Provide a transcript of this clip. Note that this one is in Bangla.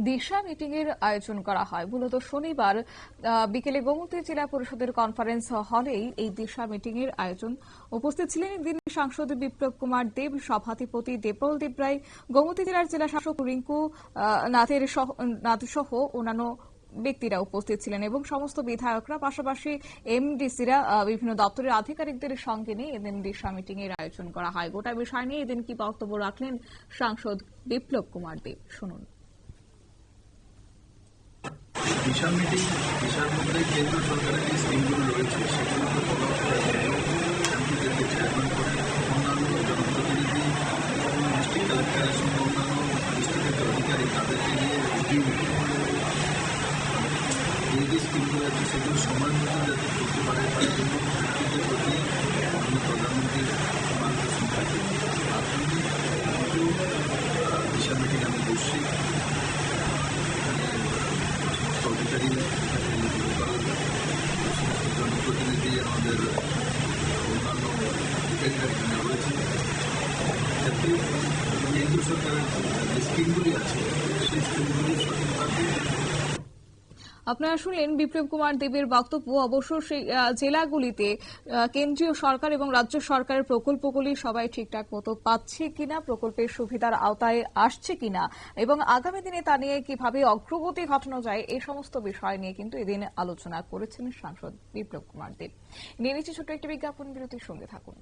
দিশা মিটিং এর আয়োজন করা হয়। মূলত শনিবার বিকেলে গোমতী জেলা পরিষদের কনফারেন্স হলেই এই দিশা মিটিং এর আয়োজন। উপস্থিত ছিলেন এদিন সাংসদ বিপ্লব কুমার দেব, সভাধিপতি দেবল দেবরায়, গোমতী জেলার জেলা শাসক রিঙ্কু নাথ সহ অন্যান্য ব্যক্তিরা উপস্থিত ছিলেন এবং সমস্ত বিধায়করা, পাশাপাশি এমডিসিরা, বিভিন্ন দপ্তরের আধিকারিকদের সঙ্গে নিয়ে এদিন দিশা মিটিং এর আয়োজন করা হয়। গোটা বিষয় নিয়ে এদিন কি বক্তব্য রাখলেন সাংসদ বিপ্লব কুমার দেব, শুনুন। দিশা মিটিং, দিশার মধ্যে কেন্দ্র সরকারের যে স্কিমগুলো রয়েছে সেগুলোকে ফলো আপ করার জন্য এমপিদেরকে চেয়ারম্যান করে অন্যান্য জনপ্রতিনিধি এবং ডিস্ট্রিক্ট কালেক্টরের সঙ্গে অন্যান্য ডিস্ট্রিক্টের যে অধিকারী তাদেরকে নিয়ে রিভিউ যে যে স্কিমগুলো আছে সেগুলো সময় মতো যাতে করতে পারে তার জন্য এমপিদের প্রতি আমি প্রধানমন্ত্রীর মার্গদর্শন থাকি। তার জন্য কিন্তু দিশা মিটিং আমি বসছি। অধিকারী লোকাল জনপ্রতিনিধি আমাদের অন্যান্য অধিকারীরা এখানে রয়েছে, যাতে কেন্দ্র সরকারের যে স্কিমগুলি আছে সেই স্কিমগুলি সঠিকভাবে। আপনারা শুনলেন বিপ্লব কুমার দেবের বক্তব্য। অবশ্য সেই জেলাগুলিতে কেন্দ্রীয় সরকার এবং রাজ্য সরকারের প্রকল্পগুলি সবাই ঠিকঠাক মতো পাচ্ছে কিনা, প্রকল্পের সুবিধার আওতায় আসছে কিনা এবং আগামী দিনে তা নিয়ে কিভাবে অগ্রগতি ঘটানো যায়, এই সমস্ত বিষয় নিয়ে কিন্তু এদিন আলোচনা করেছেন সাংসদ বিপ্লব কুমার দেব। নিয়ে নিচ্ছে ছোট্ট একটি বিজ্ঞাপন বিরতির সঙ্গে থাকুন।